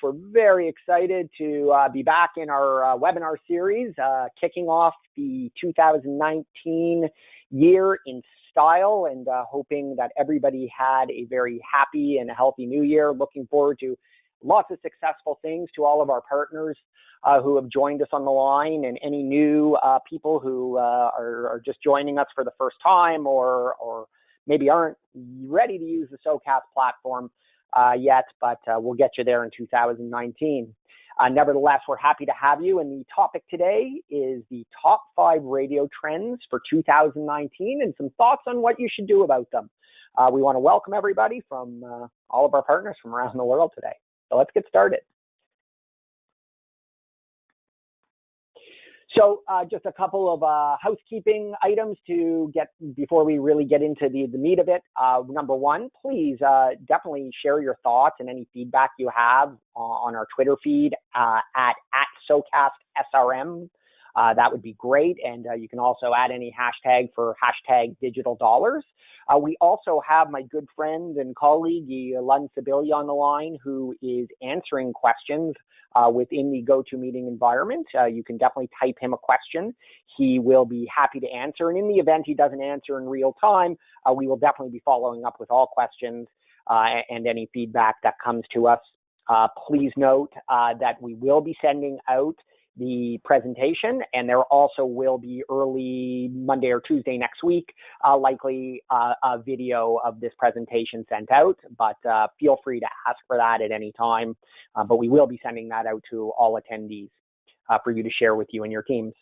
We're very excited to be back in our webinar series, kicking off the 2019 year in style, and hoping that everybody had a very happy and a healthy new year. Looking forward to lots of successful things to all of our partners who have joined us on the line, and any new people who are just joining us for the first time or maybe aren't ready to use the SoCast platform yet, but we'll get you there in 2019. Nevertheless, we're happy to have you, and the topic today is the top 5 radio trends for 2019 and some thoughts on what you should do about them. We want to welcome everybody from all of our partners from around the world today. So let's get started. So just a couple of housekeeping items to get before we really get into the meat of it. Number one, please definitely share your thoughts and any feedback you have on our Twitter feed at SoCastSRM. That would be great. And you can also add any hashtag for #DigitalDollars. We also have my good friend and colleague, Lund Sibilia, on the line, who is answering questions within the GoToMeeting environment. You can definitely type him a question. He will be happy to answer. And in the event he doesn't answer in real time, we will definitely be following up with all questions and any feedback that comes to us. Please note that we will be sending out the presentation, and there also will be early Monday or Tuesday next week, likely a video of this presentation sent out, but feel free to ask for that at any time. But we will be sending that out to all attendees for you to share with you and your teams.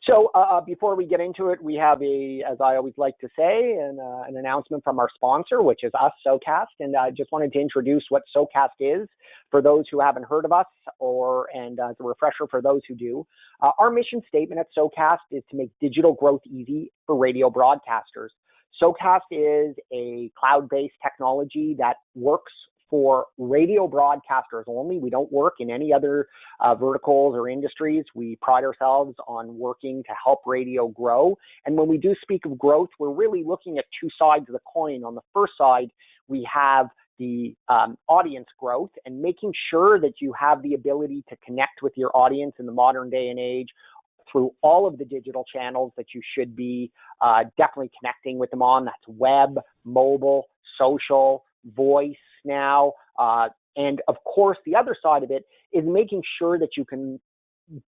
So before we get into it, we have as I always like to say, an announcement from our sponsor, which is us, SoCast. And I just wanted to introduce what SoCast is for those who haven't heard of us, and as a refresher for those who do. Our mission statement at SoCast is to make digital growth easy for radio broadcasters. SoCast is a cloud-based technology that works for radio broadcasters only. We don't work in any other verticals or industries. We pride ourselves on working to help radio grow. And when we do speak of growth, we're really looking at two sides of the coin. On the first side, we have the audience growth and making sure that you have the ability to connect with your audience in the modern day and age through all of the digital channels that you should be definitely connecting with them on. That's web, mobile, social, voice now, and of course the other side of it is making sure that you can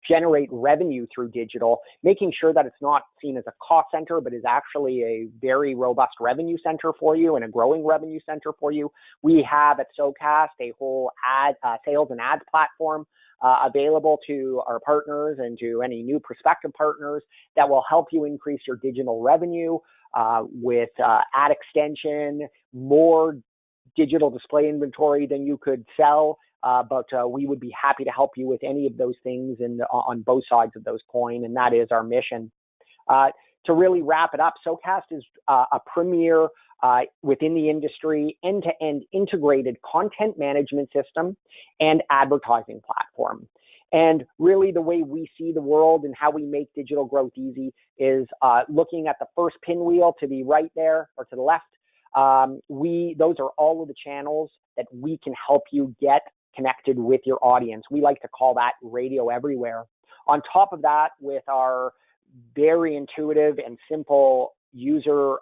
generate revenue through digital, making sure that it's not seen as a cost center, but is actually a very robust revenue center for you and a growing revenue center for you. We have at SoCast a whole sales and ads platform available to our partners and to any new prospective partners that will help you increase your digital revenue with ad extension, more digital display inventory than you could sell, but we would be happy to help you with any of those things on both sides of those coin, and that is our mission. To really wrap it up, SoCast is a premier within the industry, end-to-end integrated content management system and advertising platform. And really the way we see the world and how we make digital growth easy is looking at the first pinwheel to the right there or to the left. Those are all of the channels that we can help you get connected with your audience. We like to call that radio everywhere. On top of that, with our very intuitive and simple user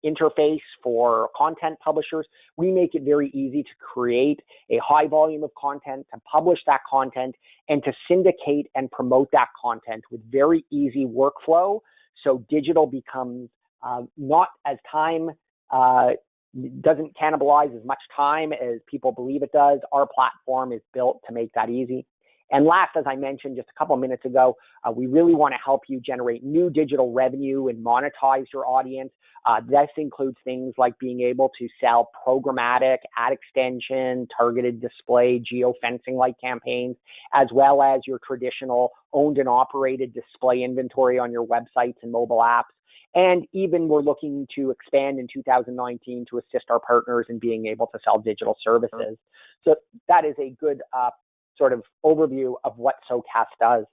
interface for content publishers, we make it very easy to create a high volume of content, to publish that content, and to syndicate and promote that content with very easy workflow. So digital becomes not as time doesn't cannibalize as much time as people believe it does. Our platform is built to make that easy. And last, as I mentioned just a couple of minutes ago, we really want to help you generate new digital revenue and monetize your audience. This includes things like being able to sell programmatic, ad extension, targeted display, geofencing-like campaigns, as well as your traditional owned and operated display inventory on your websites and mobile apps. And even we're looking to expand in 2019 to assist our partners in being able to sell digital services. So that is a good sort of overview of what SoCast does.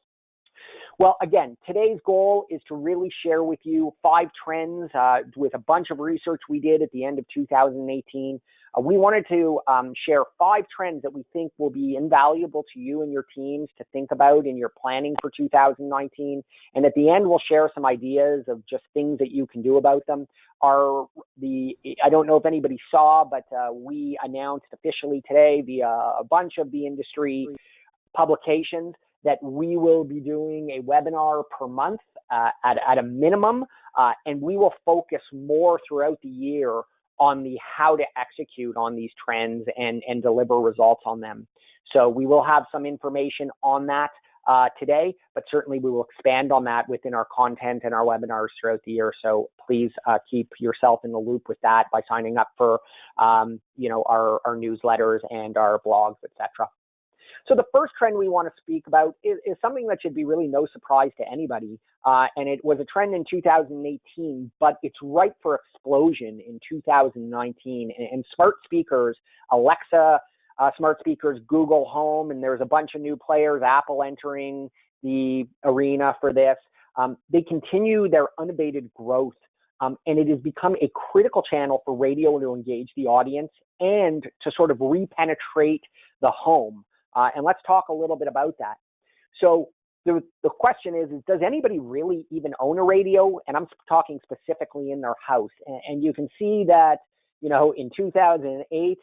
Well, again, today's goal is to really share with you 5 trends with a bunch of research we did at the end of 2018 We wanted to share 5 trends that we think will be invaluable to you and your teams to think about in your planning for 2019. And at the end, we'll share some ideas of just things that you can do about them. I don't know if anybody saw, but we announced officially today via a bunch of the industry publications that we will be doing a webinar per month at a minimum, and we will focus more throughout the year on the how to execute on these trends and deliver results on them. So we will have some information on that today, but certainly we will expand on that within our content and our webinars throughout the year. So please keep yourself in the loop with that by signing up for our newsletters and our blogs, etc. So the first trend we want to speak about is something that should be really no surprise to anybody, and it was a trend in 2018, but it's ripe for explosion in 2019. And smart speakers, Alexa, smart speakers, Google Home, and there's a bunch of new players, Apple entering the arena for this. They continue their unabated growth, and it has become a critical channel for radio to engage the audience and to sort of repenetrate the home. And let's talk a little bit about that. So the question is, does anybody really even own a radio? And I'm talking specifically in their house. And you can see that, in 2008,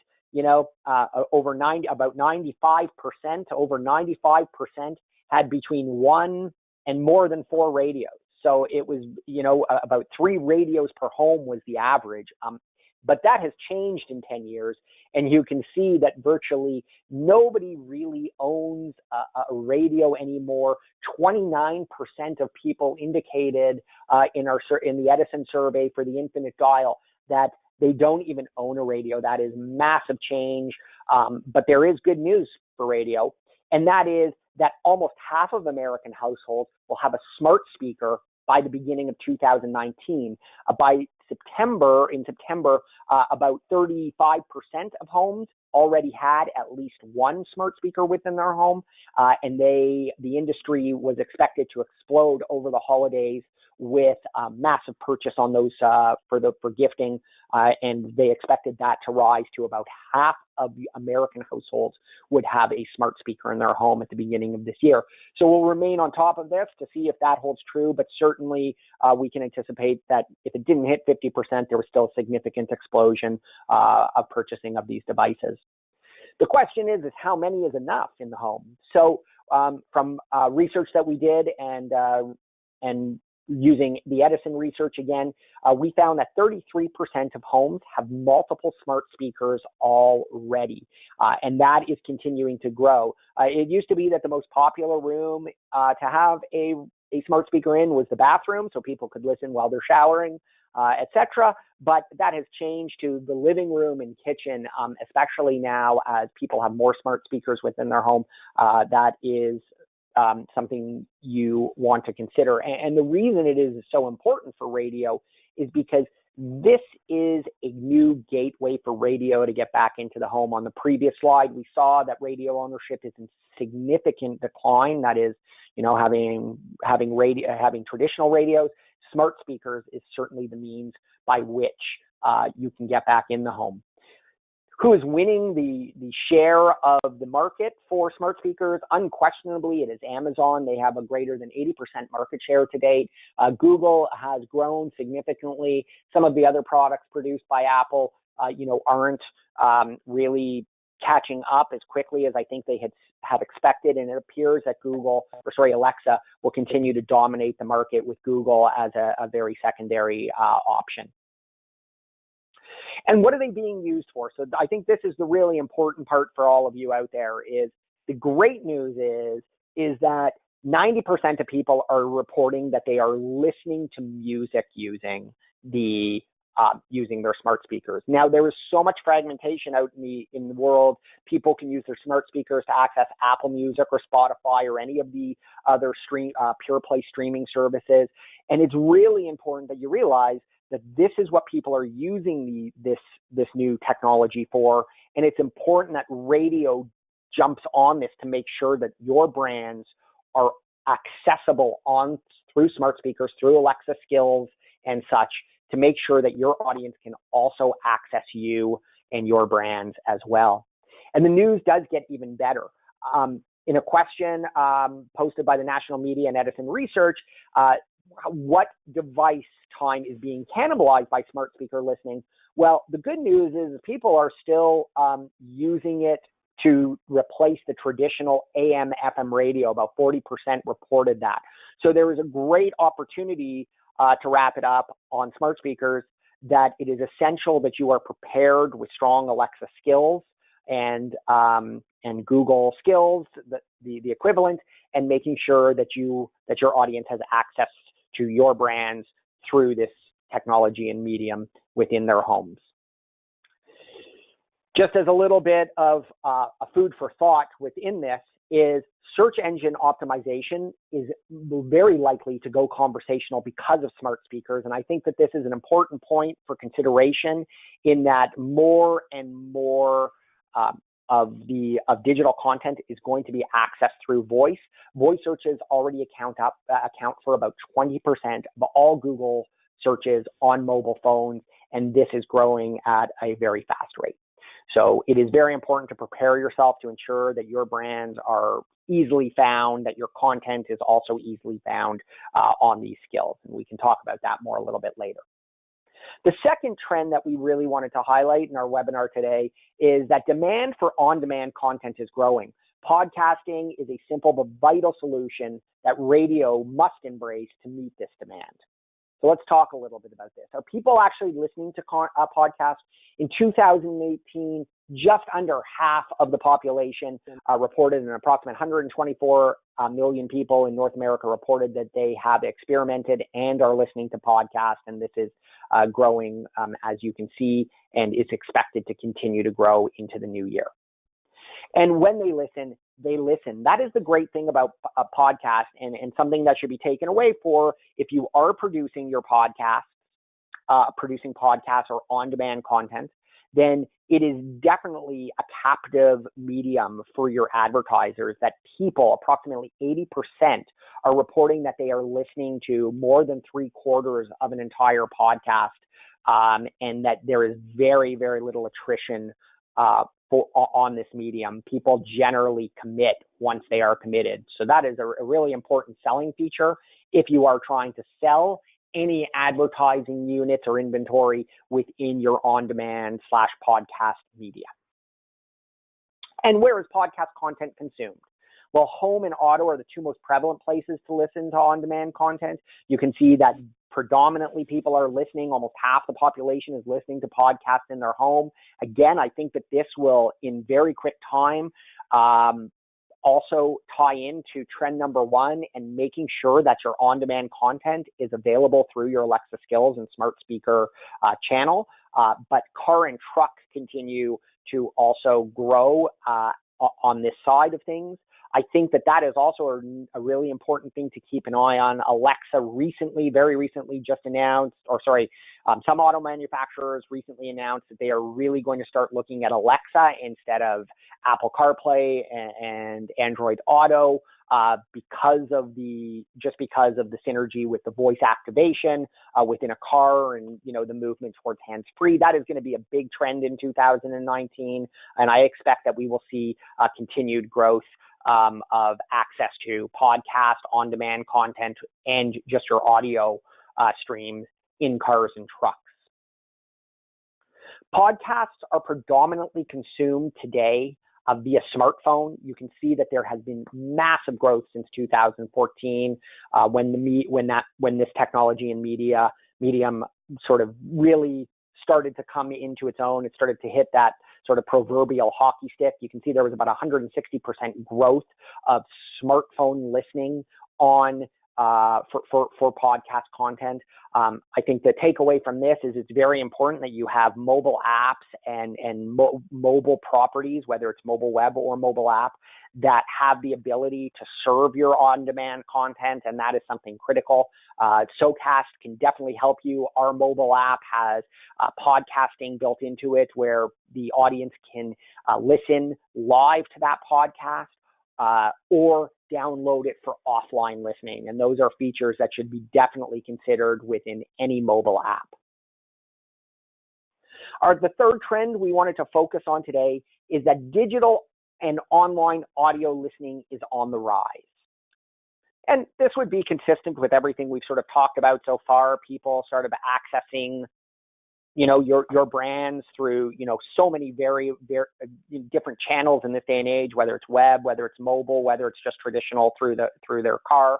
about 95% had between 1 and more than 4 radios. So it was, about 3 radios per home was the average. But that has changed in 10 years, and you can see that virtually nobody really owns a radio anymore. 29% of people indicated in the Edison survey for the infinite dial that they don't even own a radio. That is massive change, but there is good news for radio, and that is that almost half of American households will have a smart speaker by the beginning of 2019. By September, about 35% of homes already had at least one smart speaker within their home, and the industry was expected to explode over the holidays with massive purchase on those for gifting, and they expected that to rise to about half of the American households would have a smart speaker in their home at the beginning of this year. So we'll remain on top of this to see if that holds true, but certainly we can anticipate that if it didn't hit 50%, there was still a significant explosion of purchasing of these devices. The question is how many is enough in the home? So from research that we did and using the Edison research again, we found that 33% of homes have multiple smart speakers already, and that is continuing to grow. It used to be that the most popular room to have a smart speaker in was the bathroom, so people could listen while they're showering, etc. But that has changed to the living room and kitchen, especially now as people have more smart speakers within their home. That is something you want to consider. And the reason it is so important for radio is because this is a new gateway for radio to get back into the home. On the previous slide, we saw that radio ownership is in significant decline. That is, having traditional radios. Smart speakers is certainly the means by which you can get back in the home. Who is winning the share of the market for smart speakers? Unquestionably, it is Amazon. They have a greater than 80% market share to date. Google has grown significantly. Some of the other products produced by Apple, aren't really catching up as quickly as I think they had expected. And it appears that Alexa will continue to dominate the market with Google as a very secondary option. And what are they being used for? So I think this is the really important part for all of you out there. Is the great news is that 90% of people are reporting that they are listening to music using their smart speakers. Now, there is so much fragmentation out in the world. People can use their smart speakers to access Apple Music or Spotify or any of the other pure play streaming services. And it's really important that you realize that this is what people are using this new technology for. And it's important that radio jumps on this to make sure that your brands are accessible through smart speakers, through Alexa skills and such, to make sure that your audience can also access you and your brands as well. And the news does get even better. In a question posted by the National Media and Edison Research, what device time is being cannibalized by smart speaker listening? Well, the good news is people are still using it to replace the traditional AM FM radio. About 40% reported that. So there is a great opportunity to wrap it up on smart speakers, that it is essential that you are prepared with strong Alexa skills and Google skills, the equivalent, and making sure that your audience has access to your brands through this technology and medium within their homes. Just as a little bit of a food for thought within this is search engine optimization is very likely to go conversational because of smart speakers. And I think that this is an important point for consideration, in that more and more of digital content is going to be accessed through voice. Voice searches already account for about 20% of all Google searches on mobile phones, and this is growing at a very fast rate. So it is very important to prepare yourself to ensure that your brands are easily found, that your content is also easily found on these skills. And we can talk about that more a little bit later. The second trend that we really wanted to highlight in our webinar today is that demand for on-demand content is growing. Podcasting is a simple but vital solution that radio must embrace to meet this demand. So let's talk a little bit about this. Are people actually listening to podcasts? In 2018, just under half of the population reported, an approximate 124 million people in North America reported that they have experimented and are listening to podcasts. And this is growing, as you can see, and is expected to continue to grow into the new year. And when they listen, they listen. That is the great thing about a podcast, and something that should be taken away for if you are producing your podcast, producing podcasts or on-demand content, then it is definitely a captive medium for your advertisers, that people, approximately 80%, are reporting that they are listening to more than 3/4 of an entire podcast, and that there is very, very little attrition on this medium. People generally commit once they are committed. So that is a really important selling feature if you are trying to sell any advertising units or inventory within your on-demand / podcast media. And where is podcast content consumed? Well, home and auto are the two most prevalent places to listen to on-demand content. You can see that predominantly people are listening. Almost half the population is listening to podcasts in their home. Again, I think that this will, in very quick time, also tie into trend number one, and making sure that your on-demand content is available through your Alexa skills and smart speaker channel. But car and truck continue to also grow on this side of things. I think that is also a really important thing to keep an eye on. Alexa very recently just announced, some auto manufacturers recently announced that they are really going to start looking at Alexa instead of Apple CarPlay and Android Auto, because of the synergy with the voice activation within a car, and the movement towards hands-free. That is going to be a big trend in 2019, and I expect that we will see continued growth of access to podcast, on-demand content, and just your audio streams in cars and trucks. Podcasts are predominantly consumed today via smartphone. You can see that there has been massive growth since 2014, when this technology and medium sort of really started to come into its own. It started to hit that sort of proverbial hockey stick. You can see there was about 160% growth of smartphone listening on for podcast content. I think the takeaway from this is it's very important that you have mobile apps and mobile properties, whether it's mobile web or mobile app, that have the ability to serve your on-demand content, and that is something critical. SoCast can definitely help you. Our mobile app has podcasting built into it, where the audience can listen live to that podcast or download it for offline listening. And those are features that should be definitely considered within any mobile app. The third trend we wanted to focus on today is that digital and online audio listening is on the rise. And this would be consistent with everything we've sort of talked about so far, people sort of accessing, your brands through, so many very different channels in this day and age, whether it's web, whether it's mobile, whether it's just traditional through their car.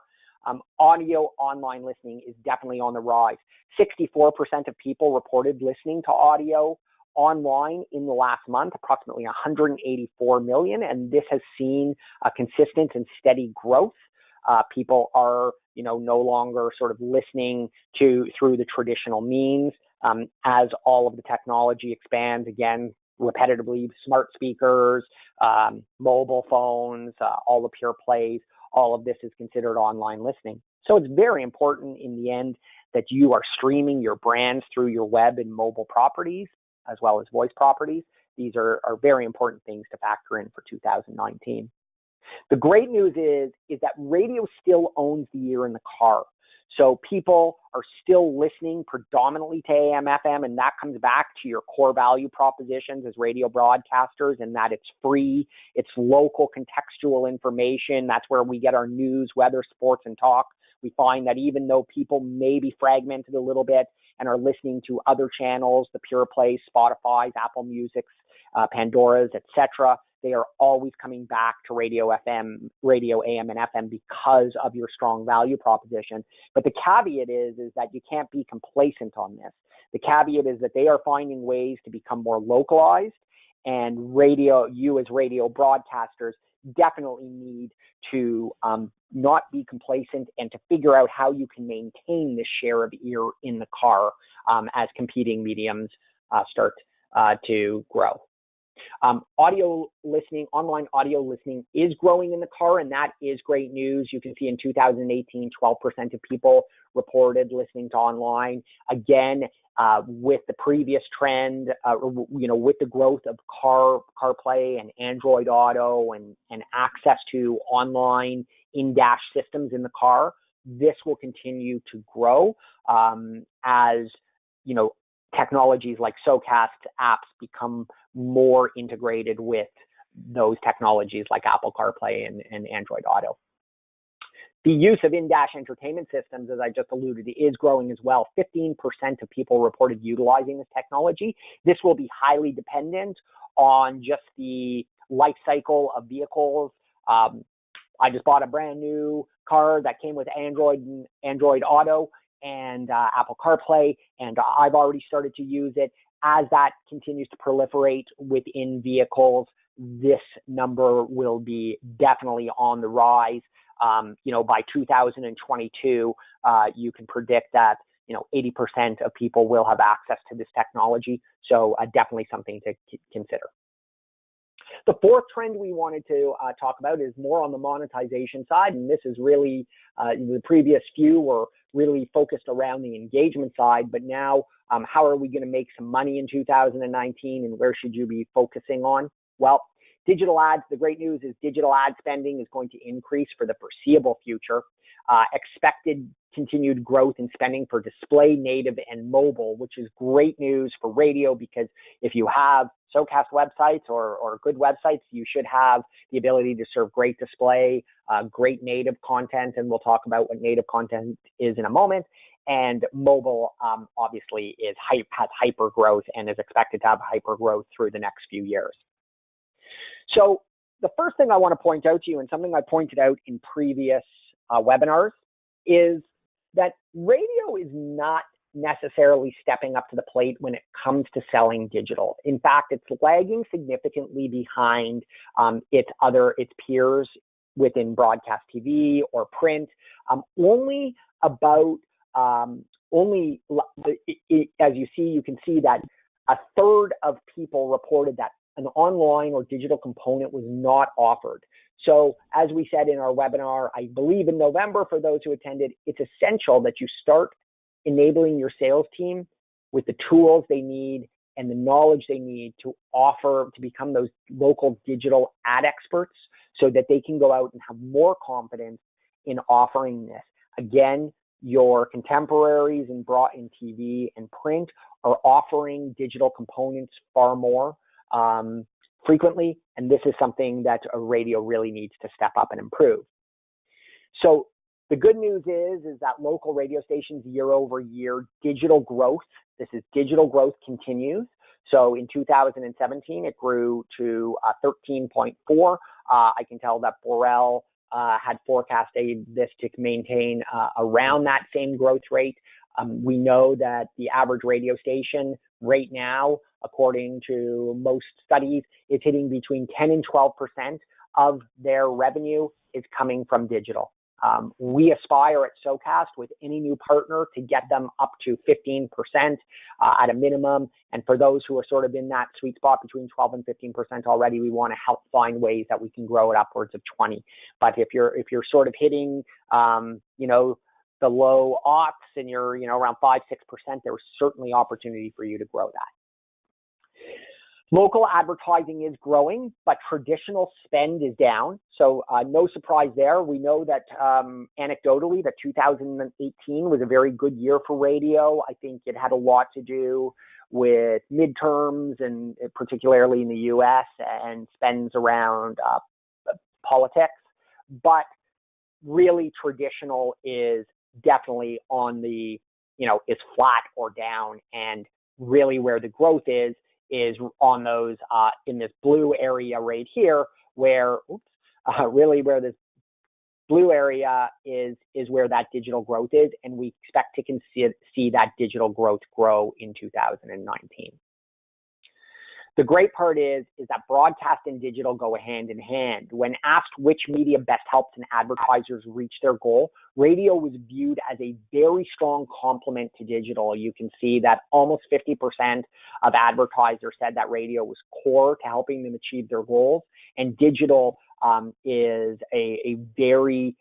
Audio online listening is definitely on the rise. 64% of people reported listening to audio online in the last month, approximately 184 million, and this has seen a consistent and steady growth. People are, no longer sort of listening through the traditional means as all of the technology expands, again, repetitively, smart speakers, mobile phones, all the pure plays, all of this is considered online listening. So it's very important in the end that you are streaming your brands through your web and mobile properties, as well as voice properties. These are very important things to factor in for 2019. The great news is that radio still owns the ear in the car. So people are still listening predominantly to AM, FM, and that comes back to your core value propositions as radio broadcasters, and that it's free, it's local contextual information. That's where we get our news, weather, sports, and talk. We find that even though people may be fragmented a little bit and are listening to other channels, the pure plays, Spotify's, Apple Music's, Pandora's, etc., they are always coming back to radio FM, radio AM and FM because of your strong value proposition. But the caveat is that you can't be complacent on this. The caveat is that they are finding ways to become more localized, and you as radio broadcasters definitely need to not be complacent and to figure out how you can maintain this share of ear in the car as competing mediums start to grow. Audio listening, online audio listening is growing in the car, and that is great news. You can see in 2018, 12% of people reported listening to online. Again, with the previous trend, with the growth of CarPlay and Android Auto and access to online in-dash systems in the car, this will continue to grow as, technologies like SoCast apps become more integrated with those technologies like Apple CarPlay and Android Auto. The use of in-dash entertainment systems, as I just alluded to, is growing as well. 15% of people reported utilizing this technology. This will be highly dependent on just the life cycle of vehicles. I just bought a brand new car that came with Android Auto and Apple CarPlay, and I've already started to use it. As that continues to proliferate within vehicles, this number will be definitely on the rise. By 2022, you can predict that 80% of people will have access to this technology. So definitely something to consider. The fourth trend we wanted to talk about is more on the monetization side, and this is really the previous few were really focused around the engagement side, but now how are we going to make some money in 2019, and where should you be focusing on? Well, digital ads, the great news is digital ad spending is going to increase for the foreseeable future. Expected continued growth in spending for display, native, and mobile, which is great news for radio, because if you have SoCast websites or good websites, you should have the ability to serve great display, great native content, and we'll talk about what native content is in a moment. And mobile obviously has hyper growth and is expected to have hyper growth through the next few years. So the first thing I want to point out to you, and something I pointed out in previous webinars, is that radio is not necessarily stepping up to the plate when it comes to selling digital. In fact, it's lagging significantly behind its peers within broadcast TV or print. As you can see that a third of people reported that an online or digital component was not offered. So as we said in our webinar, I believe in November, for those who attended, it's essential that you start enabling your sales team with the tools they need and the knowledge they need to become those local digital ad experts, so that they can go out and have more confidence in offering this. Again, your contemporaries in TV and print are offering digital components far more frequently, and this is something that a radio really needs to step up and improve. So the good news is that local radio stations year over year, digital growth, digital growth continues. So in 2017, it grew to 13.4. I can tell that Borrell had forecasted this to maintain around that same growth rate. We know that the average radio station right now, according to most studies, is hitting between 10 and 12% of their revenue is coming from digital. We aspire at SoCast with any new partner to get them up to 15% at a minimum. And for those who are sort of in that sweet spot between 12 and 15% already, we want to help find ways that we can grow it upwards of 20. But if you're sort of hitting, the low aughts and you're, around 5-6%, there's certainly opportunity for you to grow that. Local advertising is growing, but traditional spend is down. So no surprise there. We know that anecdotally that 2018 was a very good year for radio. I think it had a lot to do with midterms and particularly in the US and spends around politics. But really traditional is definitely on the, is flat or down. And really where the growth is on those in this blue area right here, where really where this blue area is where that digital growth is, and we expect to see that digital growth grow in 2019. The great part is that broadcast and digital go hand in hand. When asked which media best helps an advertisers reach their goal, radio was viewed as a very strong complement to digital. You can see that almost 50% of advertisers said that radio was core to helping them achieve their goals, and digital is a very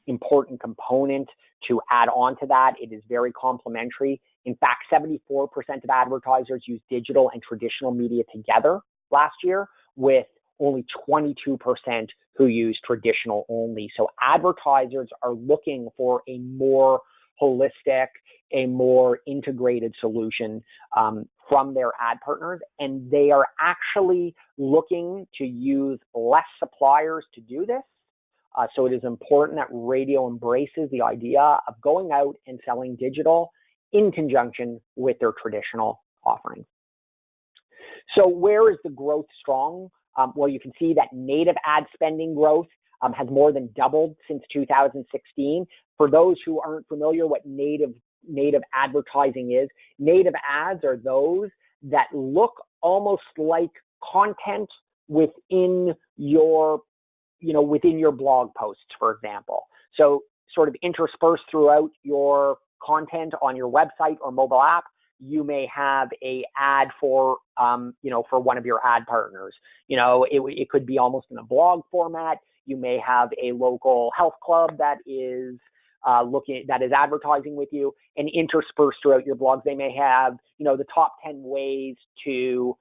important component to add on to that. It is very complementary. In fact, 74% of advertisers use digital and traditional media together last year, with only 22% who use traditional only. So advertisers are looking for a more holistic, a more integrated solution from their ad partners, and they are actually looking to use less suppliers to do this. So it is important that radio embraces the idea of going out and selling digital in conjunction with their traditional offerings. So where is the growth strong? Well, you can see that native ad spending growth has more than doubled since 2016. For those who aren't familiar what native advertising is, native ads are those that look almost like content within your blog posts, for example. So sort of interspersed throughout your content on your website or mobile app, you may have a ad for one of your ad partners. It could be almost in a blog format. You may have a local health club that is advertising with you, and interspersed throughout your blogs, they may have, the top 10 ways to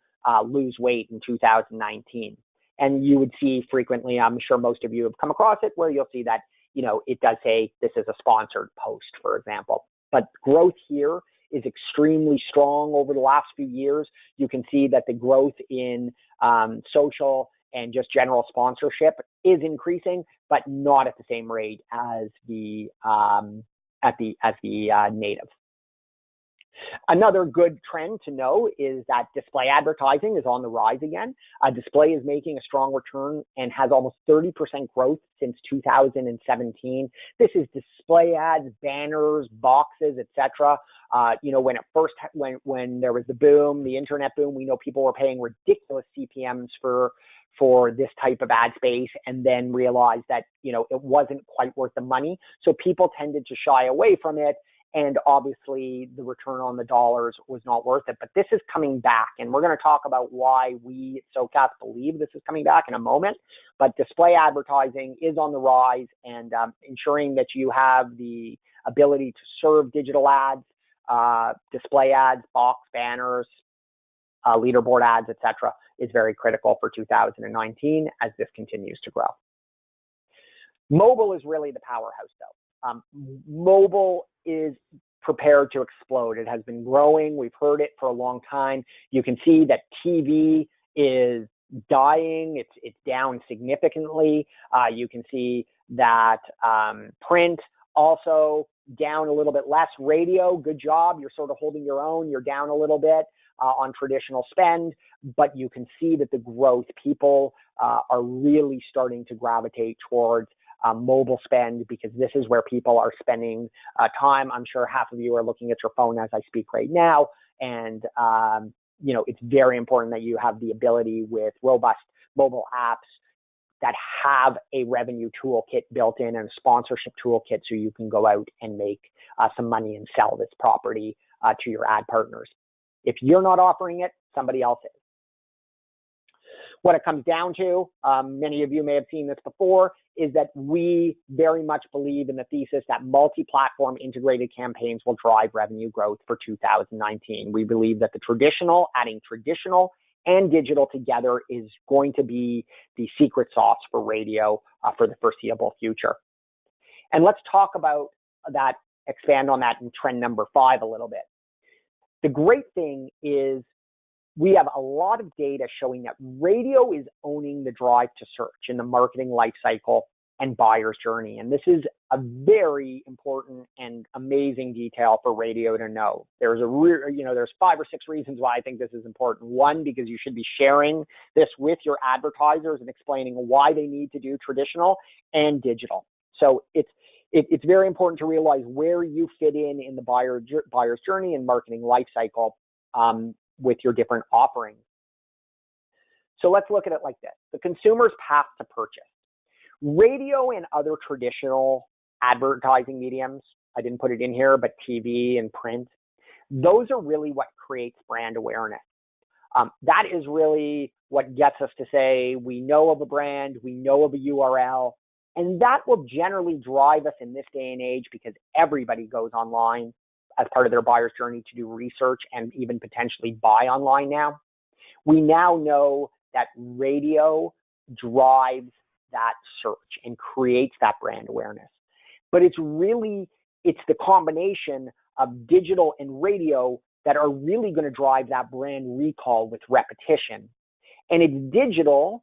lose weight in 2019. And you would see frequently, I'm sure most of you have come across it, where you'll see that, it does say this is a sponsored post, for example. But growth here is extremely strong over the last few years. You can see that the growth in social and just general sponsorship is increasing, but not at the same rate as the native. Another good trend to know is that display advertising is on the rise again. Display is making a strong return and has almost 30% growth since 2017. This is display ads, banners, boxes, etc. When there was the boom, the internet boom, we know people were paying ridiculous CPMs for this type of ad space, and then realized that it wasn't quite worth the money. So people tended to shy away from it. And obviously, the return on the dollars was not worth it. But this is coming back, and we're going to talk about why we at SoCast believe this is coming back in a moment. But display advertising is on the rise, and ensuring that you have the ability to serve digital ads, display ads, box banners, leaderboard ads, etc., is very critical for 2019 as this continues to grow. Mobile is really the powerhouse, though. Mobile is prepared to explode. It has been growing. We've heard it for a long time. You can see that TV is dying. It's down significantly. You can see that print also down a little bit less. Radio, good job. You're sort of holding your own. You're down a little bit on traditional spend, but you can see that the growth, people are really starting to gravitate towards mobile spend, because this is where people are spending time. I'm sure half of you are looking at your phone as I speak right now. And, it's very important that you have the ability with robust mobile apps that have a revenue toolkit built in and a sponsorship toolkit, so you can go out and make some money and sell this property to your ad partners. If you're not offering it, somebody else is. What it comes down to, many of you may have seen this before, is that we very much believe in the thesis that multi-platform integrated campaigns will drive revenue growth for 2019. We believe that adding traditional and digital together is going to be the secret sauce for radio for the foreseeable future. And let's talk about that, expand on that in trend number 5 a little bit. The great thing is we have a lot of data showing that radio is owning the drive to search in the marketing lifecycle and buyer's journey. And this is a very important and amazing detail for radio to know. There's there's 5 or 6 reasons why I think this is important. One, because you should be sharing this with your advertisers and explaining why they need to do traditional and digital. So it's very important to realize where you fit in the buyer's journey and marketing lifecycle with your different offerings. So let's look at it like this. The consumer's path to purchase. Radio and other traditional advertising mediums, I didn't put it in here, but TV and print, those are really what creates brand awareness. That is really what gets us to say we know of a brand, we know of a URL, and that will generally drive us in this day and age, because everybody goes online as part of their buyer's journey to do research and even potentially buy online now. We now know that radio drives that search and creates that brand awareness. But it's the combination of digital and radio that are really going to drive that brand recall with repetition. And it's digital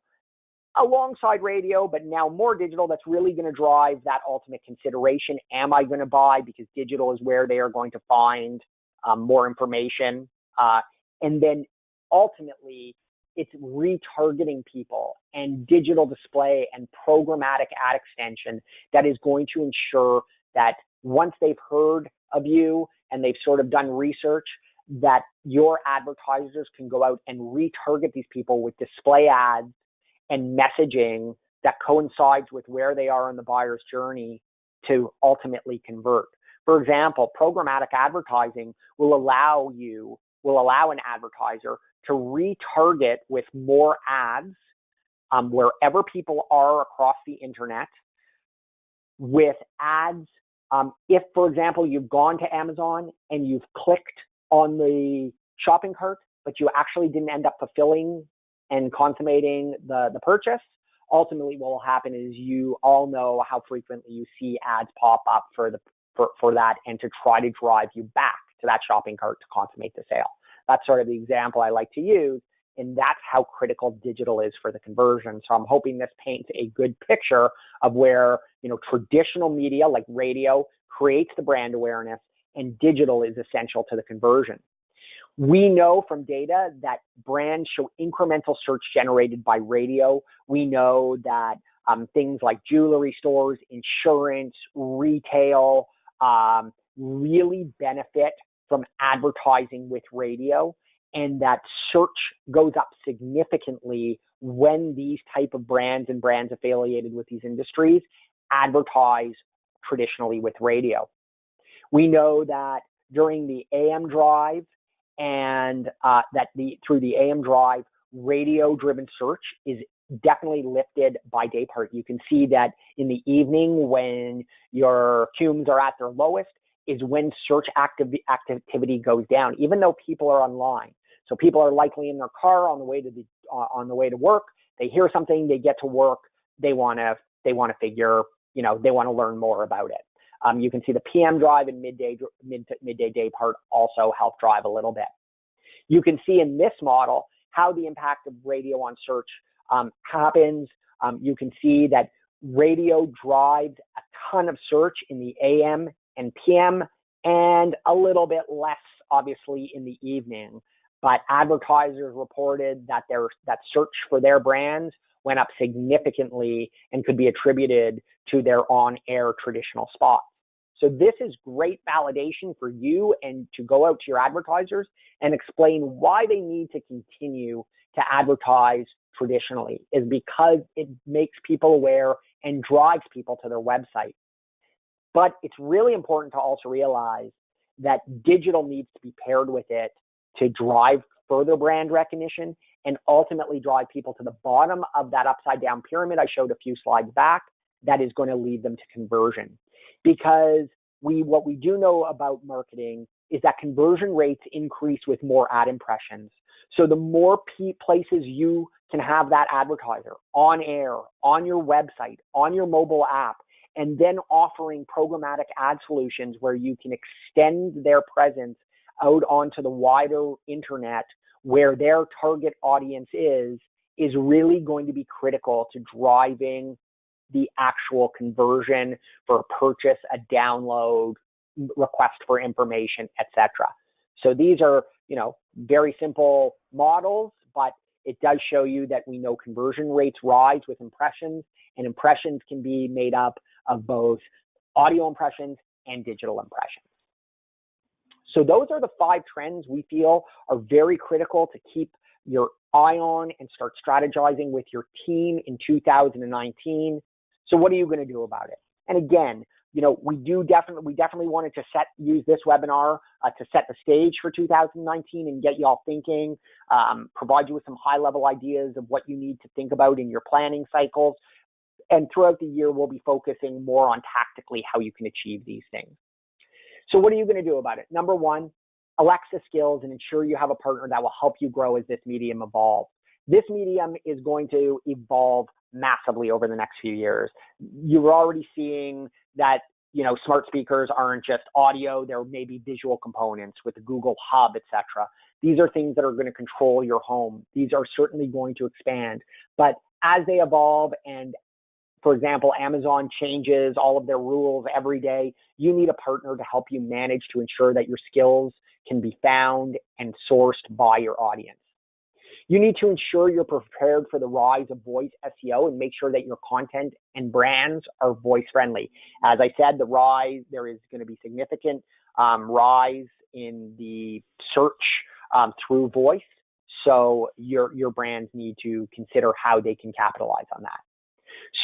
alongside radio, but now more digital, that's really going to drive that ultimate consideration. Am I going to buy? Because digital is where they are going to find more information. And then ultimately, it's retargeting people and digital display and programmatic ad extension that is going to ensure that once they've heard of you and they've sort of done research, that your advertisers can go out and retarget these people with display ads and messaging that coincides with where they are in the buyer's journey to ultimately convert. For example, programmatic advertising will allow an advertiser to retarget with more ads wherever people are across the internet with ads. If, for example, you've gone to Amazon and you've clicked on the shopping cart, but you actually didn't end up fulfilling and consummating the purchase, ultimately what will happen is you all know how frequently you see ads pop up for that and to try to drive you back to that shopping cart to consummate the sale. That's sort of the example I like to use, and that's how critical digital is for the conversion. So I'm hoping this paints a good picture of where, traditional media like radio creates the brand awareness and digital is essential to the conversion. We know from data that brands show incremental search generated by radio. We know that things like jewelry stores, insurance, retail really benefit from advertising with radio, and that search goes up significantly when these type of brands and brands affiliated with these industries advertise traditionally with radio. We know that during the AM drive and through the AM drive, radio-driven search is definitely lifted by day part. You can see that in the evening when your cumes are at their lowest is when search activity goes down, even though people are online. So people are likely in their car on the way to work. They hear something, they get to work, they want to figure, they want to learn more about it. You can see the PM drive and midday day part also help drive a little bit. You can see in this model how the impact of radio on search happens. You can see that radio drives a ton of search in the AM and PM and a little bit less, obviously, in the evening. But advertisers reported that that search for their brands went up significantly and could be attributed to their on-air traditional spots. So this is great validation for you and to go out to your advertisers and explain why they need to continue to advertise traditionally, is because it makes people aware and drives people to their website. But it's really important to also realize that digital needs to be paired with it to drive further brand recognition and ultimately drive people to the bottom of that upside down pyramid I showed a few slides back that is going to lead them to conversion. Because what we do know about marketing is that conversion rates increase with more ad impressions. So the more places you can have that advertiser on air, on your website, on your mobile app, and then offering programmatic ad solutions where you can extend their presence out onto the wider internet where their target audience is really going to be critical to driving the actual conversion for a purchase, a download, request for information, etc. So these are, very simple models, but it does show you that we know conversion rates rise with impressions, and impressions can be made up of both audio impressions and digital impressions. So those are the 5 trends we feel are very critical to keep your eye on and start strategizing with your team in 2019. So what are you going to do about it? And again, we definitely wanted to use this webinar to set the stage for 2019 and get you all thinking, provide you with some high-level ideas of what you need to think about in your planning cycles. And throughout the year, we'll be focusing more on tactically how you can achieve these things. So what are you going to do about it? Number 1, Alexa skills and ensure you have a partner that will help you grow as this medium evolves. This medium is going to evolve massively over the next few years. You're already seeing that, smart speakers aren't just audio, there may be visual components with the Google Hub, etc. These are things that are going to control your home. These are certainly going to expand. But as they evolve and, for example, Amazon changes all of their rules every day, you need a partner to help you manage to ensure that your skills can be found and sourced by your audience. You need to ensure you're prepared for the rise of voice SEO and make sure that your content and brands are voice friendly. As I said, there is going to be significant rise in the search through voice. So your brands need to consider how they can capitalize on that.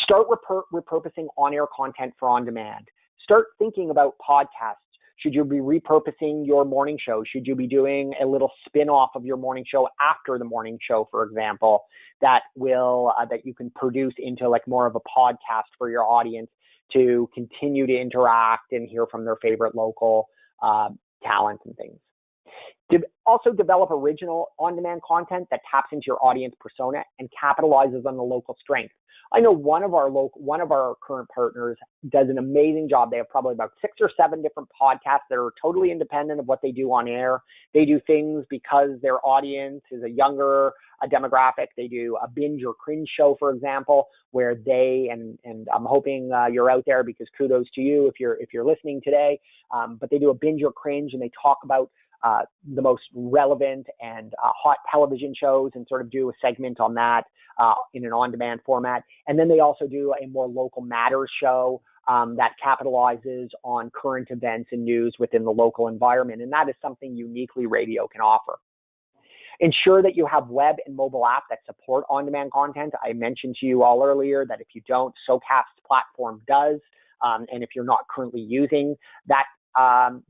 Start repurposing on-air content for on-demand. Start thinking about podcasts. Should you be repurposing your morning show? Should you be doing a little spin-off of your morning show after the morning show, for example, that you can produce into like more of a podcast for your audience to continue to interact and hear from their favorite local talents and things. Also develop original on-demand content that taps into your audience persona and capitalizes on the local strength. I know one of our current partners does an amazing job. They have probably about 6 or 7 different podcasts that are totally independent of what they do on air. They do things because their audience is a younger demographic. They do a binge or cringe show, for example, where they and I'm hoping you're out there because kudos to you if you're listening today. But they do a binge or cringe and they talk about the most relevant and hot television shows and sort of do a segment on that in an on-demand format. And then they also do a more local matters show that capitalizes on current events and news within the local environment. And that is something uniquely radio can offer. Ensure that you have web and mobile apps that support on-demand content. I mentioned to you all earlier that if you don't, SoCast's platform does. And if you're not currently using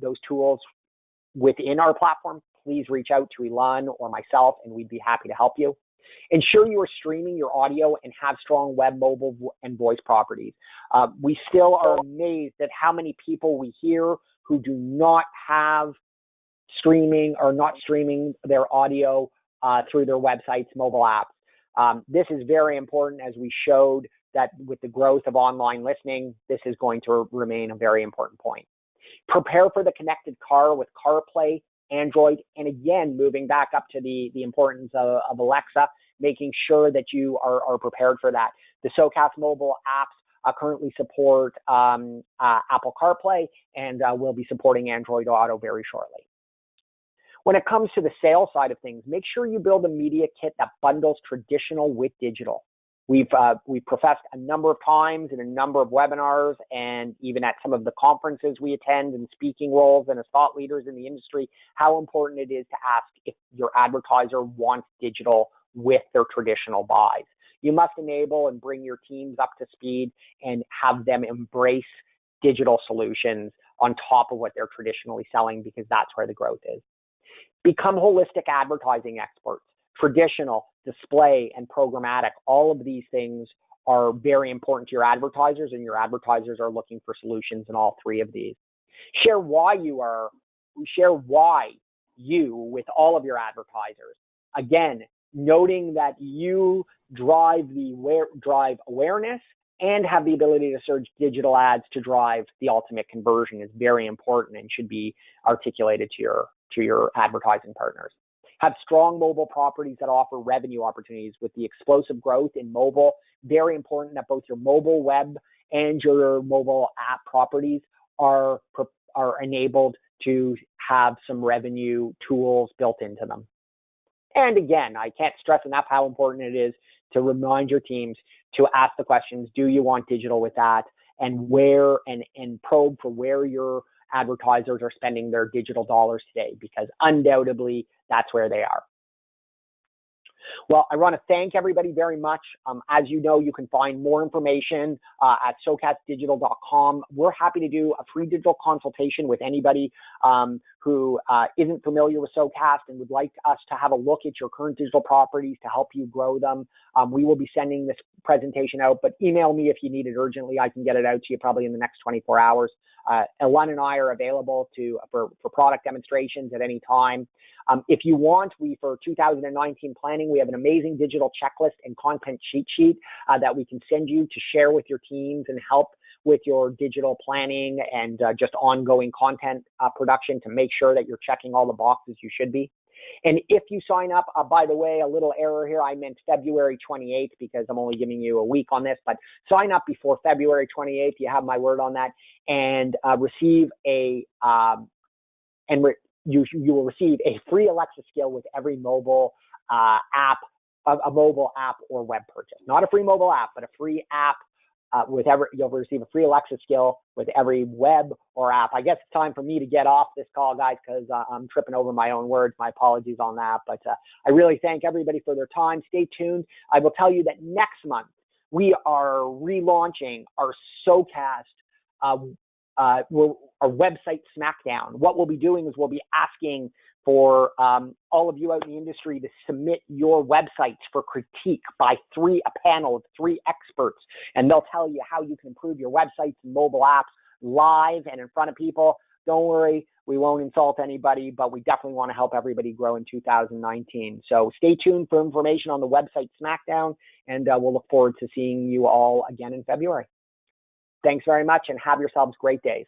those tools within our platform, please reach out to Ilan or myself, and we'd be happy to help you. Ensure you are streaming your audio and have strong web, mobile, and voice properties. We still are amazed at how many people we hear who do not have streaming or not streaming their audio through their websites, mobile apps. This is very important, as we showed that with the growth of online listening, this is going to remain a very important point. Prepare for the connected car with CarPlay, Android, and again, moving back up to the importance of Alexa, making sure that you are prepared for that. The SoCast mobile apps currently support Apple CarPlay, and will be supporting Android Auto very shortly. When it comes to the sales side of things, make sure you build a media kit that bundles traditional with digital. We've professed a number of times in a number of webinars and even at some of the conferences we attend and speaking roles and as thought leaders in the industry, how important it is to ask if your advertiser wants digital with their traditional buys. You must enable and bring your teams up to speed and have them embrace digital solutions on top of what they're traditionally selling, because that's where the growth is. Become holistic advertising experts. Traditional, display, and programmatic, all of these things are very important to your advertisers, and your advertisers are looking for solutions in all three of these. Share why you with all of your advertisers. Again, noting that you drive awareness and have the ability to search digital ads to drive the ultimate conversion is very important and should be articulated to your advertising partners. Have strong mobile properties that offer revenue opportunities. With the explosive growth in mobile, very important that both your mobile web and your mobile app properties are enabled to have some revenue tools built into them. And again, I can't stress enough how important it is to remind your teams to ask the questions, do you want digital with that? And where and probe for where your advertisers are spending their digital dollars today, because undoubtedly that's where they are. Well, I want to thank everybody very much. As you know, you can find more information at socastdigital.com. We're happy to do a free digital consultation with anybody who isn't familiar with SoCast and would like us to have a look at your current digital properties to help you grow them. We will be sending this presentation out, but email me if you need it urgently. I can get it out to you probably in the next 24 hours. Elan and I are available for product demonstrations at any time. If you want, for 2019 planning, we have an amazing digital checklist and content cheat sheet that we can send you to share with your teams and help with your digital planning and just ongoing content production to make sure that you're checking all the boxes you should be. And if you sign up, by the way, a little error here, I meant February 28th because I'm only giving you a week on this, but sign up before February 28th. You have my word on that, and receive you will receive a free Alexa skill with every mobile app, a mobile app or web purchase. Not a free mobile app, but a free app. You'll receive a free Alexa skill with every web or app. I guess it's time for me to get off this call, guys, because I'm tripping over my own words. My apologies on that. But I really thank everybody for their time. Stay tuned. I will tell you that next month we are relaunching our SoCast our website Smackdown. What we'll be doing is we'll be asking for all of you out in the industry to submit your websites for critique by a panel of 3 experts, and they'll tell you how you can improve your websites and mobile apps live and in front of people. Don't worry, we won't insult anybody, but we definitely want to help everybody grow in 2019. So stay tuned for information on the website Smackdown, and we'll look forward to seeing you all again in February. Thanks very much, and have yourselves great days.